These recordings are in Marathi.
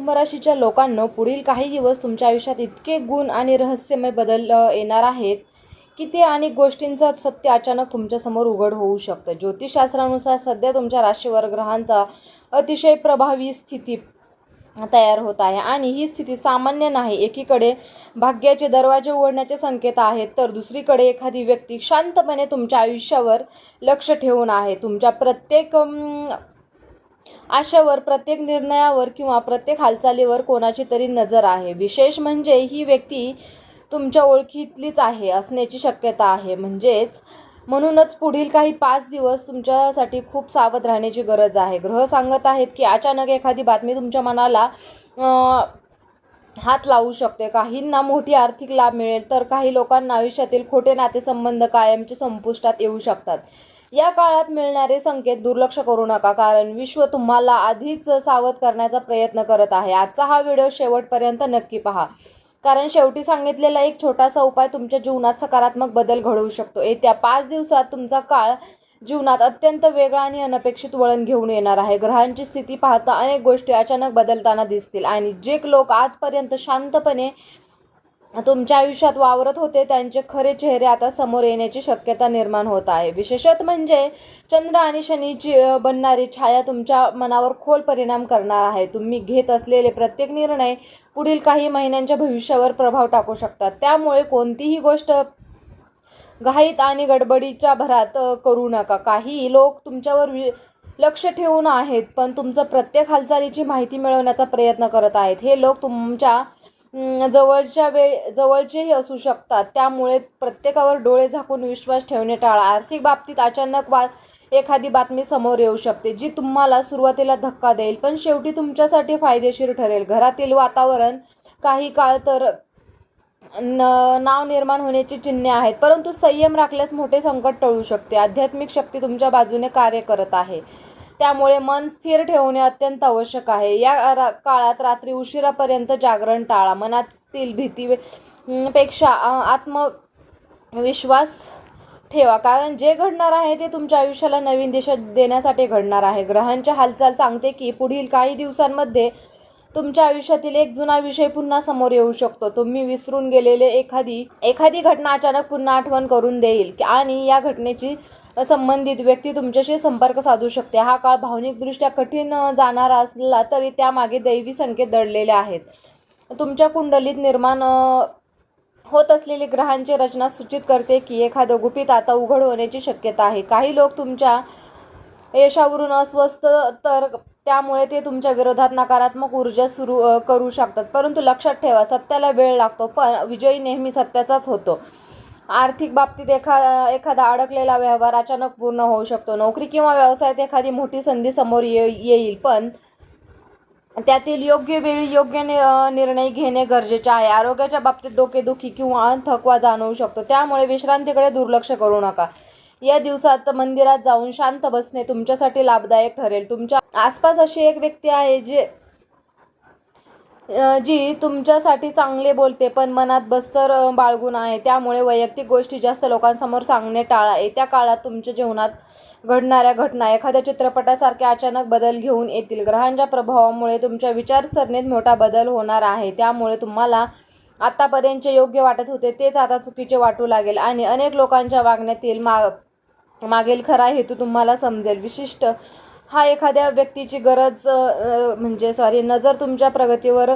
कुंभ राशीच्या लोकांनो, पुढील काही दिवस तुमच्या आयुष्यात इतके गुण आणि रहस्यमय बदल येणार आहेत की ते अनेक गोष्टींचं सत्य अचानक तुमच्यासमोर उघड होऊ शकतं. ज्योतिषशास्त्रानुसार सध्या तुमच्या राशीवर ग्रहांचा अतिशय प्रभावी स्थिती तयार होत आहे आणि ही स्थिती सामान्य नाही. एकीकडे भाग्याचे दरवाजे उघडण्याचे संकेत आहेत, तर दुसरीकडे एखादी व्यक्ती शांतपणे तुमच्या आयुष्यावर लक्ष ठेवून आहे. तुमच्या प्रत्येक आशेवर, प्रत्येक निर्णयावर किंवा प्रत्येक हालचालीवर कोणाची तरी नजर आहे. विशेष म्हणजे ही व्यक्ती तुमच्या ओळखीतलीच आहे असण्याची शक्यता आहे. म्हणूनच पुढील काही 5 दिवस तुमच्यासाठी खूप सावध राहण्याची गरज आहे. ग्रह सांगत आहेत की अचानक एखादी बातमी तुमच्या मनाला हात लावू शकते. काहींना मोठी आर्थिक लाभ मिळेल, तर काही लोकांना आयुष्यातील खोटे नातेसंबंध कायमचे संपुष्टात येऊ शकतात. या काळात मिळणारे संकेत दुर्लक्ष करू नका, कारण विश्व तुम्हाला आधीच सावध करण्याचा प्रयत्न करत आहे. आजचा हा व्हिडिओ शेवटपर्यंत नक्की पहा, कारण शेवटी सांगितलेला एक छोटासा उपाय तुमच्या जीवनात सकारात्मक बदल घडवू शकतो. येत्या 5 दिवसात तुमचा काळ जीवनात अत्यंत वेगळा आणि अनपेक्षित वळण घेऊन येणार आहे. ग्रहांची स्थिती पाहता अनेक गोष्टी अचानक बदलताना दिसतील आणि जे लोक आजपर्यंत शांतपणे तुमच्या आयुष्यात वावरत होते त्यांचे खरे चेहरे आता समोर येण्याची शक्यता निर्माण होत आहे. विशेषतः म्हणजे चंद्र आणि शनीची बनणारी छाया तुमच्या मनावर खोल परिणाम करणार आहे. तुम्ही घेत असलेले प्रत्येक निर्णय पुढील काही महिन्यांच्या भविष्यावर प्रभाव टाकू शकतात. त्यामुळे कोणतीही गोष्ट घाईत आणि गडबडीच्या भरात करू नका. काही लोक तुमच्यावर लक्ष ठेवून आहेत, पण तुमचं प्रत्येक हालचालीची माहिती मिळवण्याचा प्रयत्न करत आहेत. हे लोक तुमच्या जवळचेही असू शकतात, त्यामुळे प्रत्येकावर डोळे झाकून विश्वास ठेवणे टाळा. आर्थिक बाबतीत अचानक एखादी बातमी समोर येऊ शकते जी तुम्हाला सुरुवातीला धक्का देईल, पण शेवटी तुमच्यासाठी फायदेशीर ठरेल. घरातील वातावरण काही काळ तर नाव निर्माण होण्याची चिन्हे आहेत, परंतु संयम राखल्यास मोठे संकट टळू शकते. आध्यात्मिक शक्ती तुमच्या बाजूने कार्य करत आहे, त्यामुळे मन स्थिर ठेवणे अत्यंत आवश्यक आहे. या काळात रात्री उशिरापर्यंत जागरण टाळा. मनातील भीतीपेक्षा आत्मविश्वास ठेवा, कारण जे घडणार आहे ते तुमच्या आयुष्याला नवीन दिशा देण्यासाठी घडणार आहे. ग्रहांच्या हालचाल सांगते की पुढील काही दिवसांमध्ये तुमच्या आयुष्यातील एक जुना विषय पुन्हा समोर येऊ शकतो. तुम्ही विसरून गेलेले एखादी घटना अचानक पुन्हा आठवण करून देईल आणि या घटनेची संबंधित व्यक्ती तुमच्याशी संपर्क साधू शकते. हा काळ भावनिकदृष्ट्या कठीण जाणारा असला तरी त्यामागे दैवी संकेत दडलेले आहेत. तुमच्या कुंडलीत निर्माण होत असलेली ग्रहांची रचना सूचित करते की एखादं गुपित आता उघड होण्याची शक्यता आहे. काही लोक तुमच्या यशावरून अस्वस्थ, तर त्यामुळे ते तुमच्या विरोधात नकारात्मक ऊर्जा सुरू करू शकतात. परंतु लक्षात ठेवा, सत्याला वेळ लागतो, पण विजय नेहमी सत्याचाच होतो. आर्थिक बाबतीत एखादा अडकलेला व्यवहार अचानक पूर्ण होऊ शकतो. नोकरी किंवा व्यवसायात एखादी मोठी संधी समोर येईल, पण त्यातील योग्य वेळी योग्य निर्णय घेणे गरजेचे आहे. आरोग्याच्या बाबतीत डोकेदुखी किंवा थकवा जाणवू शकतो, त्यामुळे विश्रांतीकडे दुर्लक्ष करू नका. या दिवसात मंदिरात जाऊन शांत बसणे तुमच्यासाठी लाभदायक ठरेल. तुमच्या आसपास अशी एक व्यक्ती आहे जी तुमच्यासाठी चांगले बोलते, पण मनात बस्तर बाळगून आहे, त्यामुळे वैयक्तिक गोष्टी जास्त लोकांसमोर सांगणे टाळा. येत्या काळात तुमच्या जीवनात घडणाऱ्या घटना एखाद्या चित्रपटासारख्या अचानक बदल घेऊन येतील. ग्रहांच्या प्रभावामुळे तुमच्या विचारसरणीत मोठा बदल होणार आहे, त्यामुळे तुम्हाला आतापर्यंत योग्य वाटत होते तेच आता चुकीचे वाटू लागेल आणि अनेक लोकांच्या वागण्यातील मागील खरा हेतू तुम्हाला समजेल. विशिष्ट हा एखाद्या व्यक्तीची नजर तुमच्या प्रगतीवर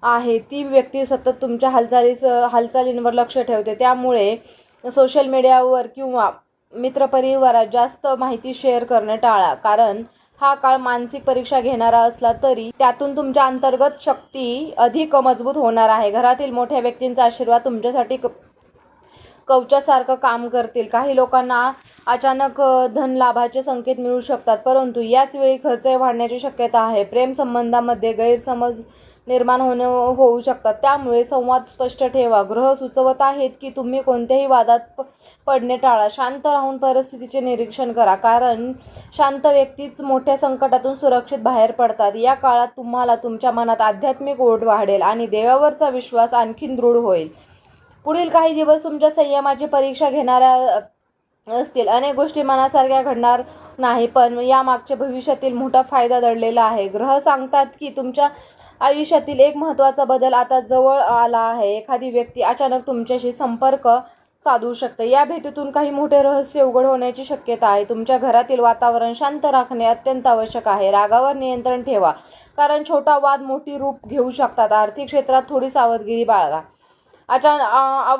आहे. ती व्यक्ती सतत तुमच्या हालचालींवर लक्ष ठेवते, त्यामुळे सोशल मीडियावर किंवा मित्रपरिवारात जास्त माहिती शेअर करणे टाळा, कारण हा काळ मानसिक परीक्षा घेणारा असला तरी त्यातून तुमच्या अंतर्गत शक्ती अधिक मजबूत होणार आहे. घरातील मोठ्या व्यक्तींचा आशीर्वाद तुमच्यासाठी कवचासारखं काम करतील. काही लोकांना अचानक धन लाभाचे संकेत मिळू शकतात, परंतु याच वेळी खर्च वाढण्याची शक्यता आहे. प्रेम संबंधामध्ये गैरसमज निर्माण होऊ शकतात, त्यामुळे संवाद स्पष्ट ठेवा. ग्रह सुचवत आहेत की तुम्ही कोणत्याही वादात पडणे टाळा. शांत राहून परिस्थितीचे निरीक्षण करा, कारण शांत व्यक्तीच मोठ्या संकटातून सुरक्षित बाहेर पडतात. या काळात तुम्हाला तुमच्या मनात आध्यात्मिक ओढ वाढेल आणि देवावरचा विश्वास आणखीन दृढ होईल. पुढील काही दिवस तुमच्या संयमाची परीक्षा घेणाऱ्या असतील. अनेक गोष्टी मनासारख्या घडणार नाही, पण यामागच्या भविष्यातील मोठा फायदा दडलेला आहे. ग्रह सांगतात की तुमच्या आयुष्यातील एक महत्त्वाचा बदल आता जवळ आला आहे. एखादी व्यक्ती अचानक तुमच्याशी संपर्क साधू शकते. या भेटीतून काही मोठे रहस्य उघड होण्याची शक्यता आहे. तुमच्या घरातील वातावरण शांत राखणे अत्यंत आवश्यक आहे. रागावर नियंत्रण ठेवा, कारण छोटा वाद मोठी रूप घेऊ शकतात. आर्थिक क्षेत्रात थोडी सावधगिरी बाळगा.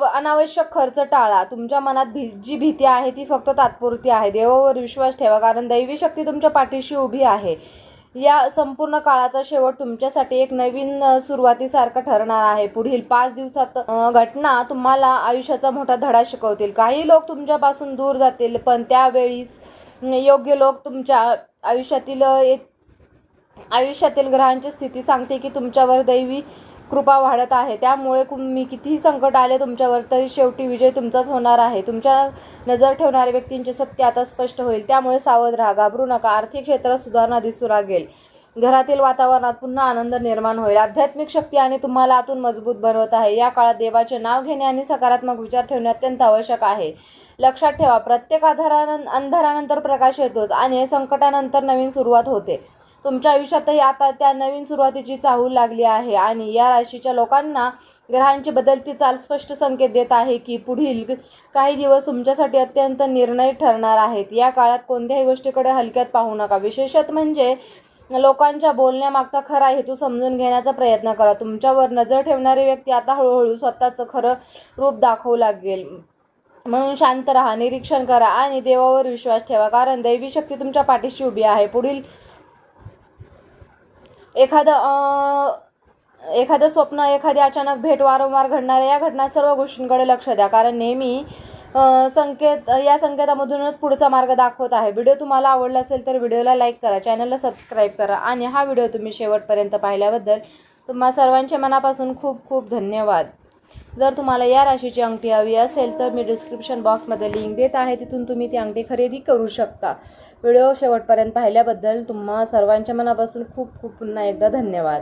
अनावश्यक खर्च टाळा. तुमच्या मनात जी भीती आहे ती फक्त तात्पुरती आहे. देवावर विश्वास ठेवा, कारण दैवी शक्ती तुमच्या पाठीशी उभी आहे. या संपूर्ण काळाचा शेवट तुमच्यासाठी एक नवीन सुरुवातीसारखा ठरणार आहे. पुढील 5 दिवसात घटना तुम्हाला आयुष्याचा मोठा धडा शिकवतील. काही लोक तुमच्यापासून दूर जातील, पण त्यावेळीच योग्य लोक तुमच्या आयुष्यातील ग्रहांची स्थिती सांगते की तुमच्यावर दैवी कृपा वाढत आहे. त्यामुळे तुम्ही कितीही संकट आले तुमच्यावर, तरी शेवटी विजय तुमचाच होणार आहे. तुमच्या नजर ठेवणाऱ्या व्यक्तींचे सत्य आता स्पष्ट होईल, त्यामुळे सावध राहा, घाबरू नका. आर्थिक क्षेत्रात सुधारणा दिसू लागेल. घरातील वातावरणात पुन्हा आनंद निर्माण होईल. आध्यात्मिक शक्ती आणि तुम्हाला आतून मजबूत बनवत आहे. या काळात देवाचे नाव घेणे आणि सकारात्मक विचार ठेवणे अत्यंत आवश्यक आहे. लक्षात ठेवा, प्रत्येक अंधारानंतर प्रकाश येतोच आणि संकटानंतर नवीन सुरुवात होते. तुमच्या आयुष्यातही आता त्या नवीन सुरुवातीची चाहूल लागली आहे. आणि या राशीच्या लोकांना ग्रहांची बदलती चाल स्पष्ट संकेत देत आहे की पुढील काही दिवस तुमच्यासाठी अत्यंत निर्णय ठरणार आहेत. या काळात कोणत्याही गोष्टीकडे हलक्यात पाहू नका. विशेषतः म्हणजे लोकांच्या बोलण्यामागचा खरा हेतू समजून घेण्याचा प्रयत्न करा. तुमच्यावर नजर ठेवणारी व्यक्ती आता हळूहळू स्वतःचं खरं रूप दाखवू लागेल. म्हणून शांत राहा, निरीक्षण करा आणि देवावर विश्वास ठेवा, कारण दैवी शक्ती तुमच्या पाठीशी उभी आहे. पुढील एखादं स्वप्न, एखादी अचानक भेट, वारंवार घडणाऱ्या या घटना, सर्व गोष्टींकडे लक्ष द्या, कारण नेहमी या संकेतामधूनच पुढचा मार्ग दाखवत आहे. व्हिडिओ तुम्हाला आवडला असेल तर व्हिडिओला लाईक करा, चॅनलला सबस्क्राईब करा आणि हा व्हिडिओ तुम्ही शेवटपर्यंत पाहिल्याबद्दल तुम्हा सर्वांचे मनापासून खूप खूप धन्यवाद. जर तुम्हाला या राशीची अंगठी हवी असेल तर मी डिस्क्रिप्शन बॉक्समध्ये लिंक देत आहे, तिथून तुम्ही ती अंगठी खरेदी करू शकता. व्हिडिओ शेवटपर्यंत पाहिल्याबद्दल तुम्हा सर्वांच्या मनापासून खूप खूप पुन्हा एकदा धन्यवाद.